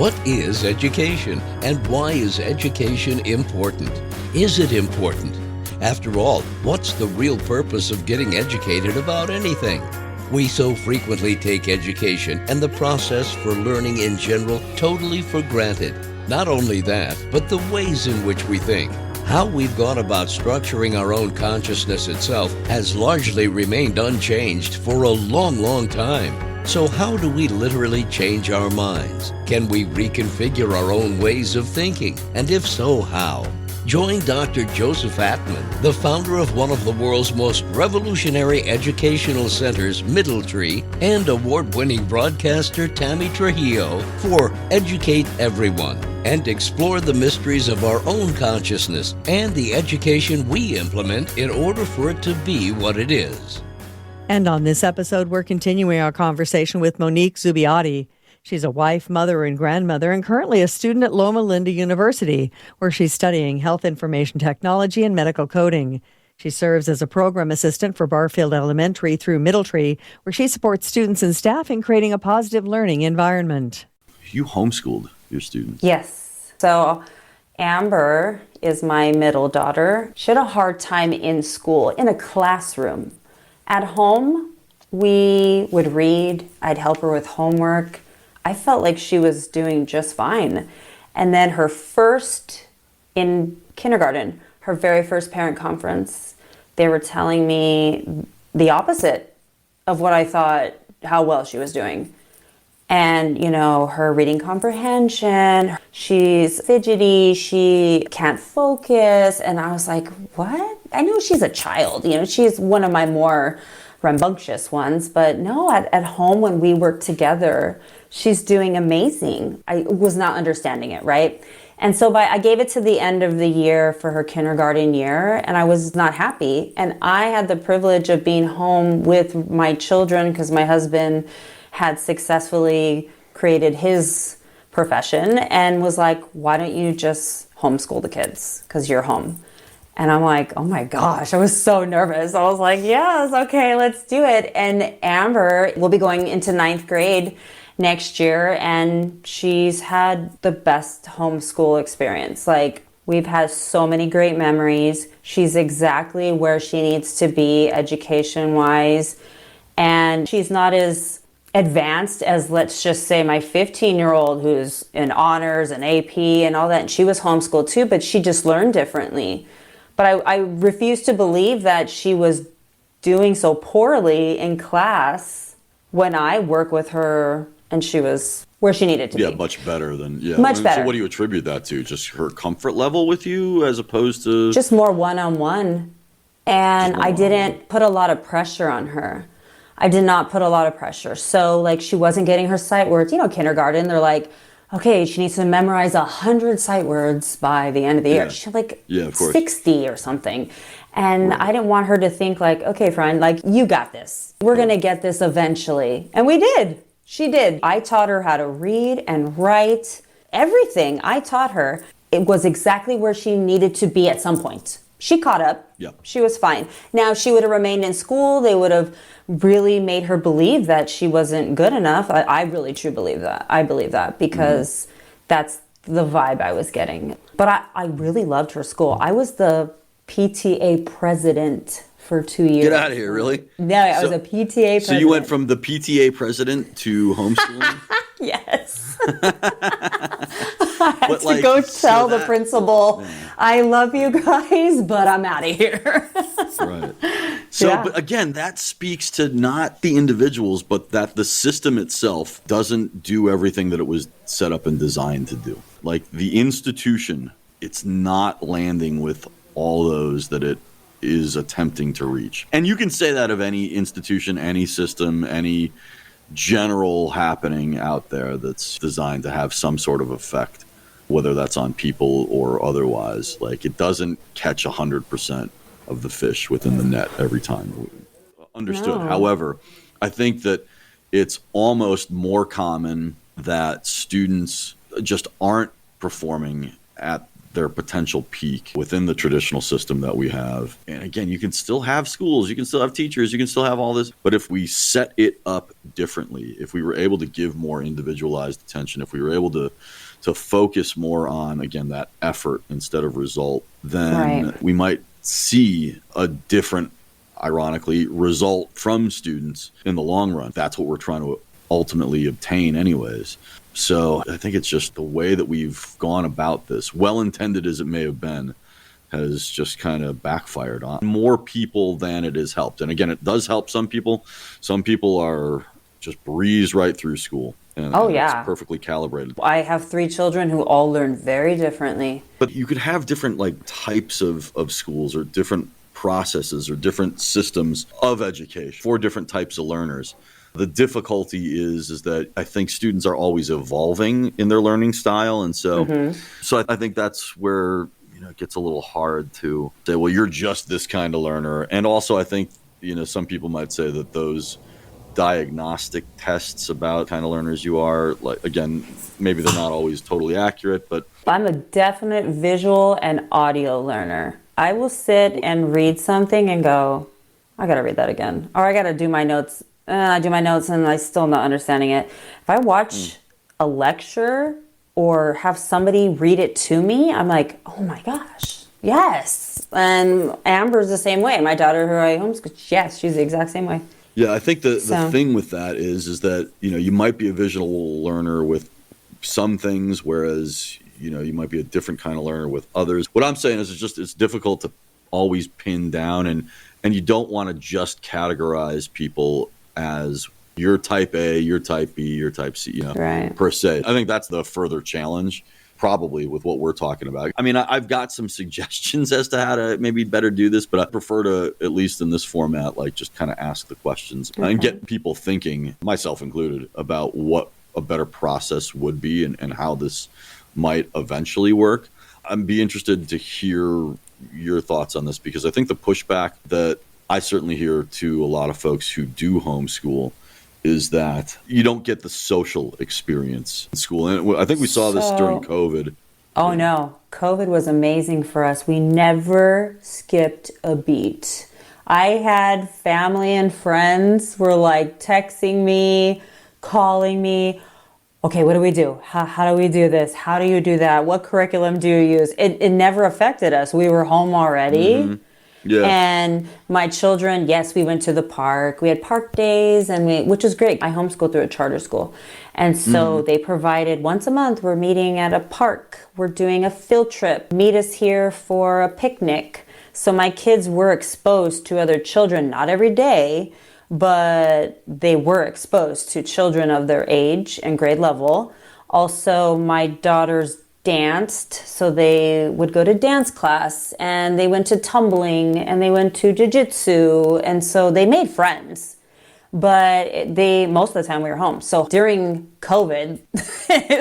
What is education, and why is education important? Is it important? After all, what's the real purpose of getting educated about anything? We so frequently take education and the process for learning in general totally for granted. Not only that, but the ways in which we think. How we've gone about structuring our own consciousness itself has largely remained unchanged for a long, long time. So how do we literally change our minds? Can we reconfigure our own ways of thinking? And if so, how? Join Dr. Joseph Atman, the founder of one of the world's most revolutionary educational centers, Middletree, and award-winning broadcaster Tammy Trujillo for Educate Everyone, and explore the mysteries of our own consciousness and the education we implement in order for it to be what it is. And on this episode, we're continuing our conversation with Monique Zubiate. She's a wife, mother, and grandmother, and currently a student at Loma Linda University, where she's studying health information technology and medical coding. She serves as a program assistant for Barfield Elementary through Middletree, where she supports students and staff in creating a positive learning environment. You homeschooled your students? Yes. So Amber is my middle daughter. She had a hard time in school, in a classroom. At home, we would read. I'd help her with homework. I felt like she was doing just fine. And then in kindergarten, her very first parent conference, they were telling me the opposite of what I thought, how well she was doing. And, her reading comprehension, she's fidgety, she can't focus. And I was like, what? I know she's a child, she's one of my more rambunctious ones, but no, at home when we work together, she's doing amazing. I was not understanding it, right? And so I gave it to the end of the year for her kindergarten year, and I was not happy. And I had the privilege of being home with my children because my husband had successfully created his profession and was like, why don't you just homeschool the kids because you're home? And I'm like, oh my gosh, I was so nervous. I was like, yes, okay, let's do it. And Amber will be going into 9th grade next year, and she's had the best homeschool experience. Like, we've had so many great memories. She's exactly where she needs to be education-wise, and she's not as advanced as, let's just say, my 15-year-old who's in honors and AP and all that. And she was homeschooled too, but she just learned differently. But I refuse to believe that she was doing so poorly in class when I work with her and she was where she needed to be. Yeah, much better than, Much better. So what do you attribute that to? Just her comfort level with you as opposed to? Just more one-on-one. And I didn't put a lot of pressure on her. I did not put a lot of pressure. So she wasn't getting her sight words. Kindergarten, they're like, okay, she needs to memorize 100 sight words by the end of the year. She had 60 or something. And I didn't want her to think okay, friend, you got this. We're going to get this eventually. And we did. She did. I taught her how to read and write. Everything I taught her, it was exactly where she needed to be at some point. She caught up. Yep. She was fine. Now, if she would have remained in school, they would have really made her believe that she wasn't good enough. I really truly believe that. I believe that because that's the vibe I was getting. But I really loved her school. I was the PTA president for 2 years. Get out of here, really? No, I was a PTA president. So you went from the PTA president to homeschooling? Yes. I had to go tell the principal, I love you guys, but I'm out of here. Right. So, but again, that speaks to not the individuals, but that the system itself doesn't do everything that it was set up and designed to do. Like the institution, it's not landing with all those that it is attempting to reach. And you can say that of any institution, any system, any general happening out there that's designed to have some sort of effect, whether that's on people or otherwise. It doesn't catch 100% of the fish within the net every time. Understood. No. However, I think that it's almost more common that students just aren't performing at their potential peak within the traditional system that we have. And again, you can still have schools, you can still have teachers, you can still have all this. But if we set it up differently, if we were able to give more individualized attention, if we were able to focus more on, again, that effort instead of result, then we might see a different, ironically, result from students in the long run. That's what we're trying to ultimately obtain anyways. So I think it's just the way that we've gone about this, well-intended as it may have been, has just kind of backfired on more people than it has helped. And again, it does help some people. Some people are just breeze right through school. And it's perfectly calibrated. I have 3 children who all learn very differently. But you could have different types of schools or different processes or different systems of education for different types of learners. The difficulty is that I think students are always evolving in their learning style. And so I think that's where it gets a little hard to say, well, you're just this kind of learner. And also I think, some people might say that those diagnostic tests about kind of learners you are, again, maybe they're not always totally accurate, but I'm a definite visual and audio learner. I will sit and read something and go, I got to read that again. Or I got to do my notes. I do my notes and I still not understanding it. If I watch a lecture or have somebody read it to me, I'm like, oh my gosh, yes. And Amber's the same way. My daughter who I homeschool, yes, she's the exact same way. Yeah, I think the thing with that is that, you might be a visual learner with some things, whereas, you might be a different kind of learner with others. What I'm saying is it's difficult to always pin down, and you don't want to just categorize people as you're type A, you're type B, you're type C, per se. I think that's the further challenge, probably, with what we're talking about. I mean, I've got some suggestions as to how to maybe better do this, but I prefer to, at least in this format, just kind of ask the questions and get people thinking, myself included, about what a better process would be and how this might eventually work. I'd be interested to hear your thoughts on this, because I think the pushback that I certainly hear to a lot of folks who do homeschool is that you don't get the social experience in school. And I think we saw this during COVID. Oh, no. COVID was amazing for us. We never skipped a beat. I had family and friends were texting me, calling me. Okay, what do we do? How do we do this? How do you do that? What curriculum do you use? It never affected us. We were home already. Mm-hmm. Yeah. And my children, yes, we went to the park. We had park days, which was great. I homeschooled through a charter school. And so they provided once a month, we're meeting at a park. We're doing a field trip. Meet us here for a picnic. So my kids were exposed to other children, not every day, but they were exposed to children of their age and grade level. Also, my daughters danced, so they would go to dance class, and they went to tumbling, and they went to jiu-jitsu, and so they made friends. But most of the time we were home. So during COVID,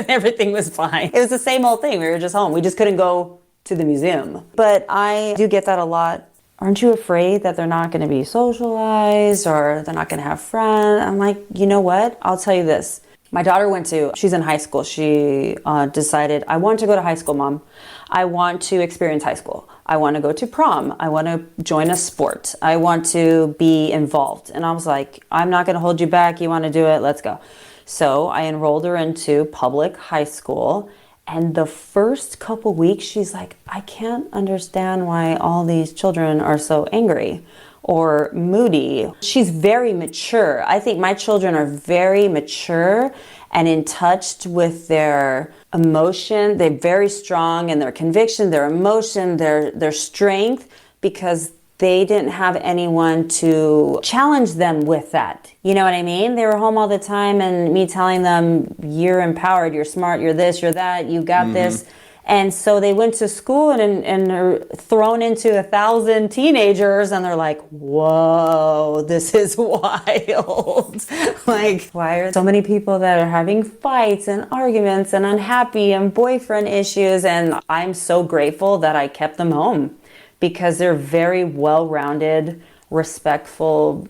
everything was fine. It was the same old thing. We were just home. We just couldn't go to the museum. But I do get that a lot. Aren't you afraid that they're not going to be socialized or they're not going to have friends? I'm like, you know what? I'll tell you this. My daughter she's in high school. She decided, I want to go to high school, Mom. I want to experience high school. I want to go to prom. I want to join a sport. I want to be involved. And I was like, I'm not going to hold you back. You want to do it? Let's go. So I enrolled her into public high school. And the first couple weeks, she's like, I can't understand why all these children are so angry or moody. She's very mature. I think my children are very mature and in touch with their emotion. They're very strong in their conviction, their emotion, their strength, because they didn't have anyone to challenge them with that. You know what I mean? They were home all the time and me telling them, you're empowered, you're smart, you're this, you're that, you got this. And so they went to school and are thrown into 1,000 teenagers, and they're like, whoa, this is wild. Why are so many people that are having fights and arguments and unhappy and boyfriend issues? And I'm so grateful that I kept them home, because they're very well-rounded, respectful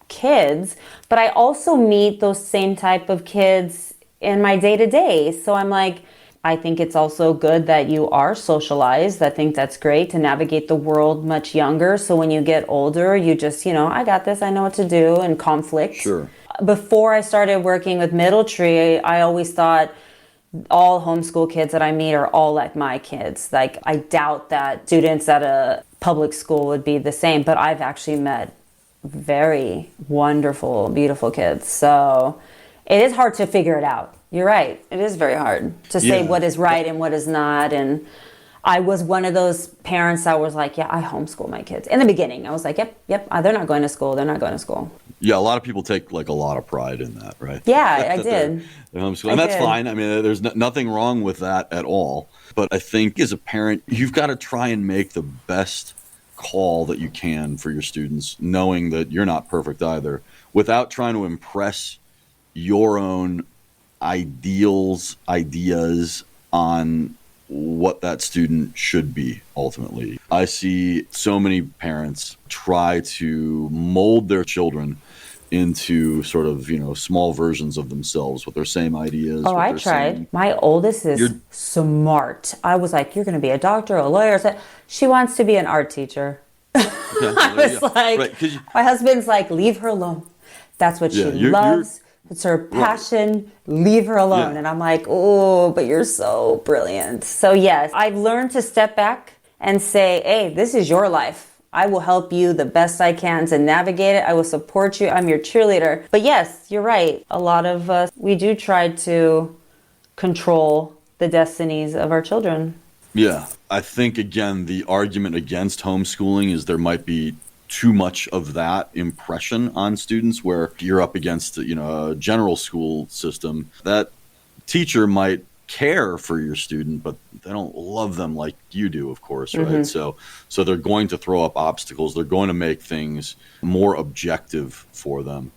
kids. But I also meet those same type of kids in my day-to-day. So I'm like, I think it's also good that you are socialized. I think that's great to navigate the world much younger. So when you get older, you just, I got this, I know what to do, and conflict. Sure. Before I started working with Middle Tree, I always thought all homeschool kids that I meet are all like my kids. Like, I doubt that students at a public school would be the same, but I've actually met very wonderful, beautiful kids. So it is hard to figure it out. You're right. It is very hard to say what is right and what is not. And I was one of those parents that was like, yeah, I homeschool my kids. In the beginning, I was like, yep, they're not going to school. They're not going to school. Yeah, a lot of people take like a lot of pride in that, right? Yeah, I did. They're homeschooling. And that's fine. I mean, there's nothing wrong with that at all. But I think as a parent, you've got to try and make the best call that you can for your students, knowing that you're not perfect either, without trying to impress your own ideals, ideas on what that student should be ultimately. I see so many parents try to mold their children into sort of, small versions of themselves with their same ideas. Oh, I tried. My oldest is smart. I was like, you're going to be a doctor, a lawyer. She wants to be an art teacher. I was like, right, my husband's like, leave her alone. That's what she loves. It's her passion. Right. Leave her alone. Yeah. And I'm like, oh, but you're so brilliant. So yes, I've learned to step back and say, hey, this is your life. I will help you the best I can to navigate it. I will support you. I'm your cheerleader. But yes, you're right. A lot of us, we do try to control the destinies of our children. Yeah. I think, again, the argument against homeschooling is there might be too much of that impression on students, where you're up against, a general school system. That teacher might care for your student, but they don't love them like you do, of course, right? Mm-hmm. So they're going to throw up obstacles. They're going to make things more objective for them.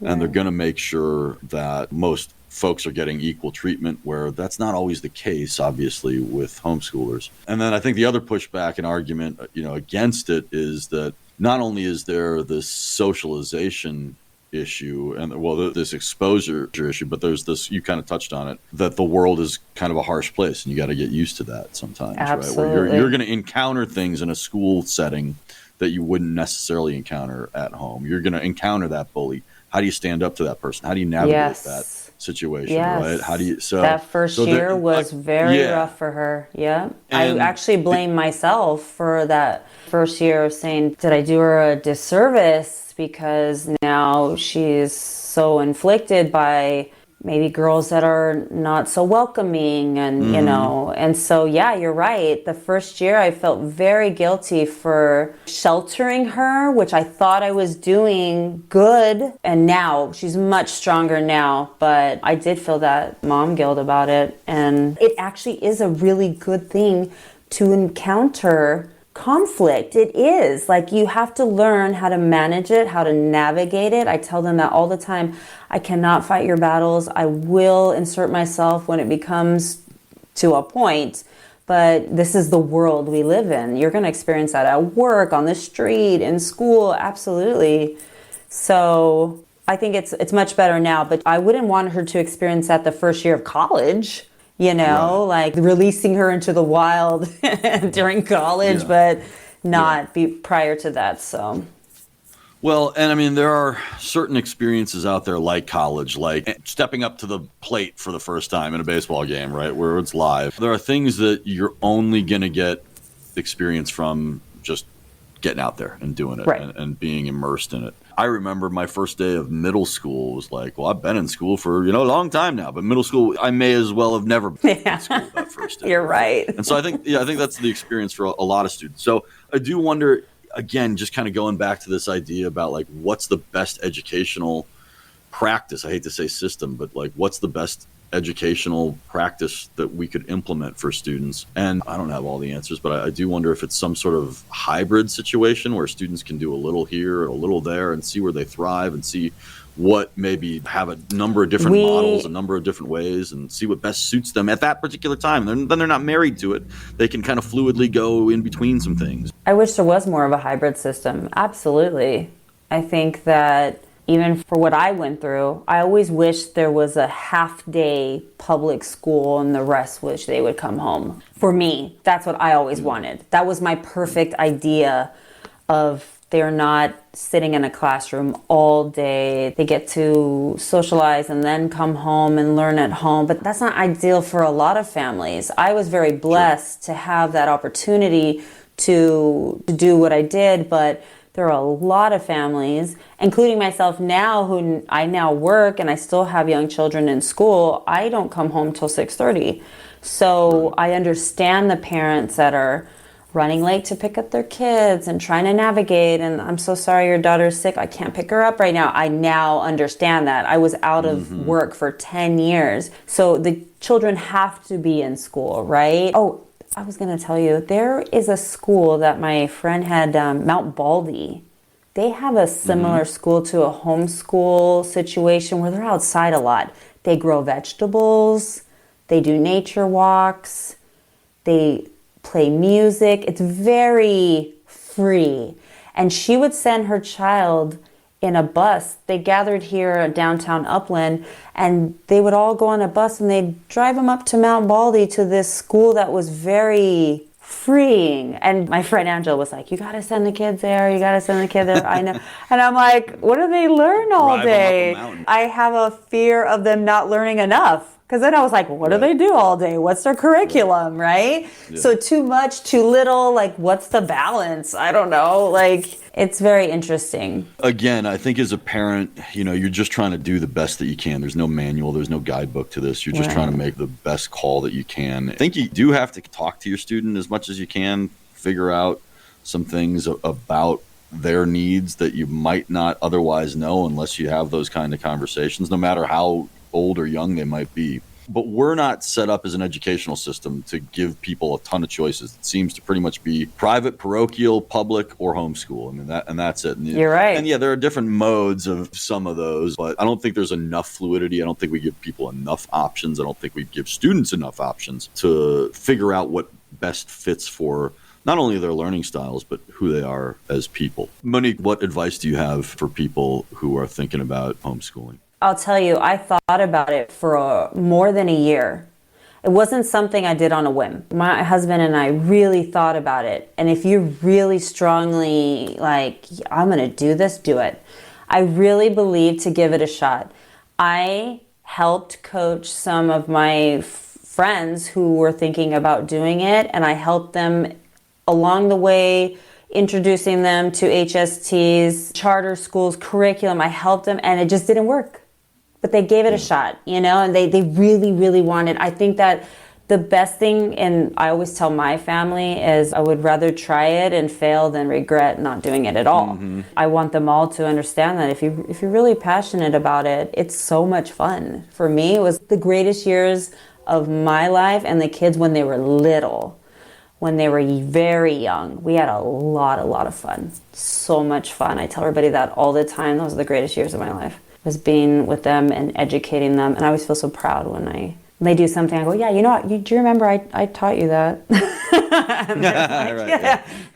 Right. And they're going to make sure that most folks are getting equal treatment, where that's not always the case, obviously, with homeschoolers. And then I think the other pushback and argument, against it is that not only is there this socialization issue and, this exposure issue, but there's this, you kind of touched on it, that the world is kind of a harsh place and you got to get used to that sometimes. Absolutely. Right? Where you're going to encounter things in a school setting that you wouldn't necessarily encounter at home. You're going to encounter that bully. How do you stand up to that person? How do you navigate that situation? Yes. Right? How do you, that first year was very rough for her. Yeah. And I actually blame myself for that first year of saying, did I do her a disservice? Because now she's so inflicted by maybe girls that are not so welcoming and, and so, you're right. The first year I felt very guilty for sheltering her, which I thought I was doing good. And now she's much stronger now, but I did feel that mom guilt about it. And it actually is a really good thing to encounter conflict. It is like, you have to learn how to manage it, how to navigate it. I tell them that all the time. I cannot fight your battles. I will insert myself when it becomes to a point, but this is the world we live in. You're going to experience that at work, on the street, in school. Absolutely. So I think it's much better now, but I wouldn't want her to experience that the first year of college. Like releasing her into the wild during college, but not be prior to that. So, well, and I mean, there are certain experiences out there like college, like stepping up to the plate for the first time in a baseball game, right, where it's live. There are things that you're only going to get experience from just getting out there and doing it, right, and being immersed in it. I remember my first day of middle school was like, well, I've been in school for, a long time now, but middle school, I may as well have never been in school that first day. You're right. And so I think that's the experience for a lot of students. So I do wonder, again, just kind of going back to this idea about like, what's the best educational practice? I hate to say system, but like, what's the best educational practice that we could implement for students? And I don't have all the answers, but I do wonder if it's some sort of hybrid situation where students can do a little here and a little there and see where they thrive and see what maybe have a number of different models, a number of different ways, and see what best suits them at that particular time. Then they're not married to it. They can kind of fluidly go in between some things. I wish there was more of a hybrid system. Absolutely. I think that even for what I went through, I always wished there was a half-day public school and the rest wish they would come home. For me, that's what I always wanted. That was my perfect idea of they're not sitting in a classroom all day. They get to socialize and then come home and learn at home. But that's not ideal for a lot of families. I was very blessed to have that opportunity to do what I did, but there are a lot of families, including myself now, who I now work and I still have young children in school. I don't come home till 6:30. So I understand the parents that are running late to pick up their kids and trying to navigate. And I'm so sorry your daughter's sick. I can't pick her up right now. I now understand that. I was out of work for 10 years. So the children have to be in school, right? Oh, I was going to tell you, there is a school that my friend had, Mount Baldy. They have a similar school to a homeschool situation where they're outside a lot. They grow vegetables. They do nature walks. They play music. It's very free. And she would send her child in a bus. They gathered here at downtown Upland, and they would all go on a bus and they'd drive them up to Mount Baldy to this school that was very freeing. And my friend Angela was like, you got to send the kids there. You got to send the kids there. I know. And I'm like, what do they learn all day? I have a fear of them not learning enough. Because then I was like, what do they do all day? What's their curriculum, right? Yeah. So too much, too little, like what's the balance? I don't know. Like, it's very interesting. Again, I think as a parent, you're just trying to do the best that you can. There's no manual. There's no guidebook to this. You're just trying to make the best call that you can. I think you do have to talk to your student as much as you can, figure out some things about their needs that you might not otherwise know unless you have those kind of conversations, no matter how old or young they might be. But we're not set up as an educational system to give people a ton of choices. It seems to pretty much be private, parochial, public, or homeschool. I mean, that's it. You're right. And yeah, there are different modes of some of those, but I don't think there's enough fluidity. I don't think we give people enough options. I don't think we give students enough options to figure out what best fits for not only their learning styles, but who they are as people. Monique, what advice do you have for people who are thinking about homeschooling? I'll tell you, I thought about it for more than a year. It wasn't something I did on a whim. My husband and I really thought about it. And if you're really strongly like, I'm going to do this, do it. I really believe to give it a shot. I helped coach some of my friends who were thinking about doing it, and I helped them along the way, introducing them to HSTs, charter schools, curriculum. I helped them, and it just didn't work. But they gave it a shot, and they really, really wanted. I think that the best thing, and I always tell my family, is I would rather try it and fail than regret not doing it at all. I want them all to understand that if you're really passionate about it, it's so much fun. For me, it was the greatest years of my life, and the kids when they were little. When they were very young, we had a lot of fun. So much fun. I tell everybody that all the time. Those are the greatest years of my life. Was being with them and educating them. And I always feel so proud when they do something. I go, yeah, do you remember I taught you that?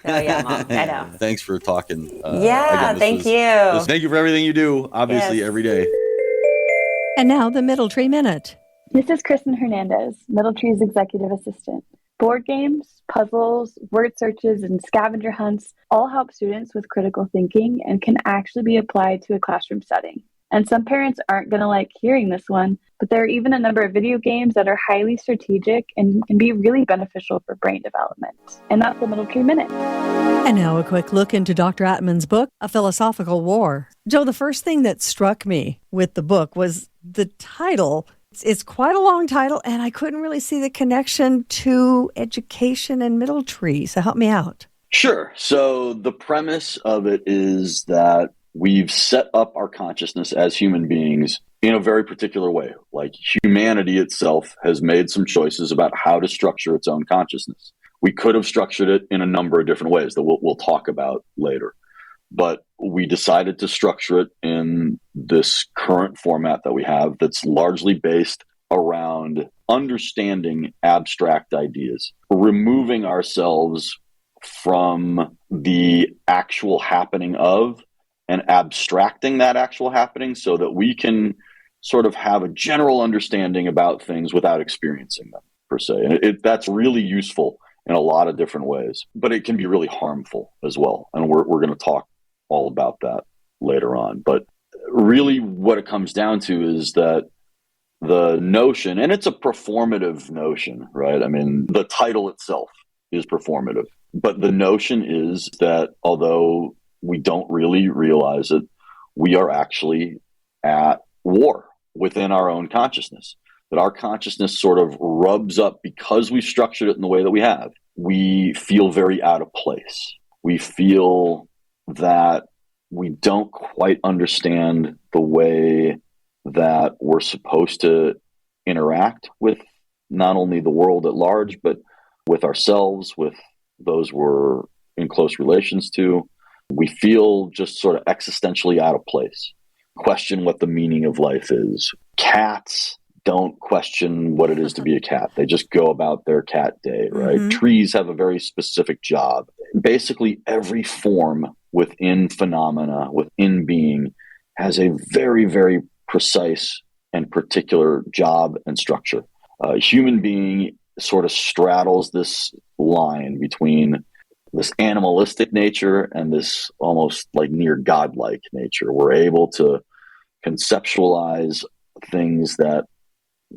Yeah, Mom, I know. Thanks for talking. Thank you. Thank you for everything you do, obviously, every day. And now the Middle Tree Minute. This is Kristen Hernandez, Middle Tree's executive assistant. Board games, puzzles, word searches, and scavenger hunts all help students with critical thinking and can actually be applied to a classroom setting. And some parents aren't going to like hearing this one, but there are even a number of video games that are highly strategic and can be really beneficial for brain development. And that's the Middle Tree Minute. And now a quick look into Dr. Atman's book, A Philosophical War. Joe, the first thing that struck me with the book was the title. It's quite a long title, and I couldn't really see the connection to education and Middle Tree. So help me out. Sure. So the premise of it is that we've set up our consciousness as human beings in a very particular way. Like humanity itself has made some choices about how to structure its own consciousness. We could have structured it in a number of different ways that we'll talk about later. But we decided to structure it in this current format that we have that's largely based around understanding abstract ideas, removing ourselves from the actual happening of and abstracting that actual happening so that we can sort of have a general understanding about things without experiencing them per se. And that's really useful in a lot of different ways, but it can be really harmful as well. And we're going to talk all about that later on. But really what it comes down to is that the notion, and it's a performative notion, right? I mean, the title itself is performative, but the notion is that although we don't really realize it, we are actually at war within our own consciousness, that our consciousness sort of rubs up because we structured it in the way that we have. We feel very out of place. We feel that we don't quite understand the way that we're supposed to interact with not only the world at large, but with ourselves, with those we're in close relations to. We feel just sort of existentially out of place, question what the meaning of life is. Cats don't question what it is to be a cat. They just go about their cat day, right? Mm-hmm. Trees have a very specific job. Basically, every form within phenomena, within being, has a very, very precise and particular job and structure. Human being sort of straddles this line between this animalistic nature and this almost like near godlike nature. We're able to conceptualize things that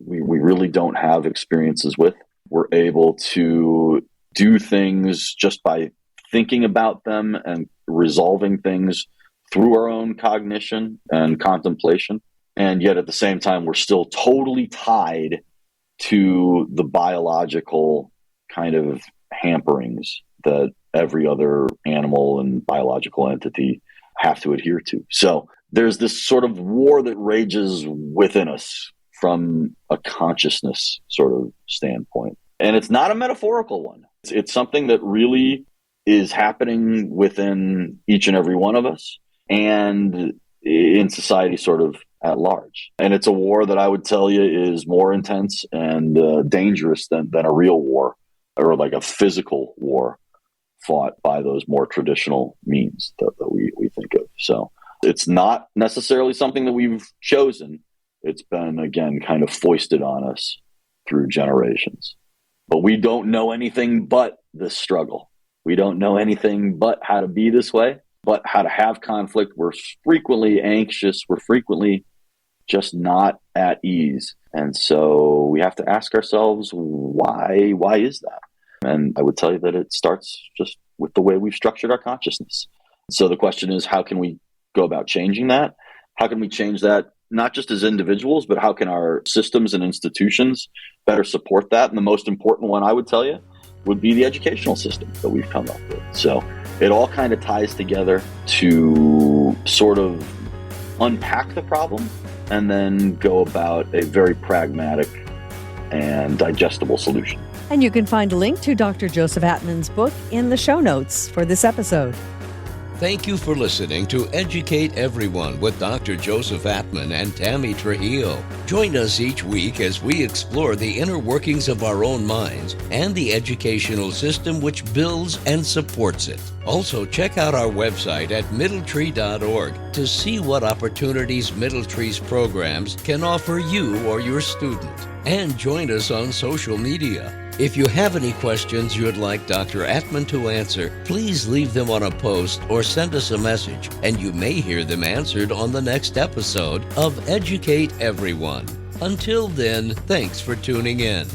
we really don't have experiences with. We're able to do things just by thinking about them and resolving things through our own cognition and contemplation. And yet at the same time, we're still totally tied to the biological kind of hamperings that every other animal and biological entity have to adhere to. So there's this sort of war that rages within us from a consciousness sort of standpoint. And it's not a metaphorical one. It's something that really is happening within each and every one of us and in society sort of at large. And it's a war that I would tell you is more intense and dangerous than a real war or like a physical war fought by those more traditional means that we think of. So it's not necessarily something that we've chosen. It's been, again, kind of foisted on us through generations. But we don't know anything but this struggle. We don't know anything but how to be this way, but how to have conflict. We're frequently anxious. We're frequently just not at ease. And so we have to ask ourselves, why is that? And I would tell you that it starts just with the way we've structured our consciousness. So the question is, how can we go about changing that? How can we change that, not just as individuals, but how can our systems and institutions better support that? And the most important one, I would tell you, would be the educational system that we've come up with. So it all kind of ties together to sort of unpack the problem and then go about a very pragmatic and digestible solution. And you can find a link to Dr. Joseph Atman's book in the show notes for this episode. Thank you for listening to Educate Everyone with Dr. Joseph Atman and Tammy Trujillo. Join us each week as we explore the inner workings of our own minds and the educational system which builds and supports it. Also, check out our website at middletree.org to see what opportunities Middletree's programs can offer you or your student. And join us on social media. If you have any questions you'd like Dr. Atman to answer, please leave them on a post or send us a message, and you may hear them answered on the next episode of Educate Everyone. Until then, thanks for tuning in.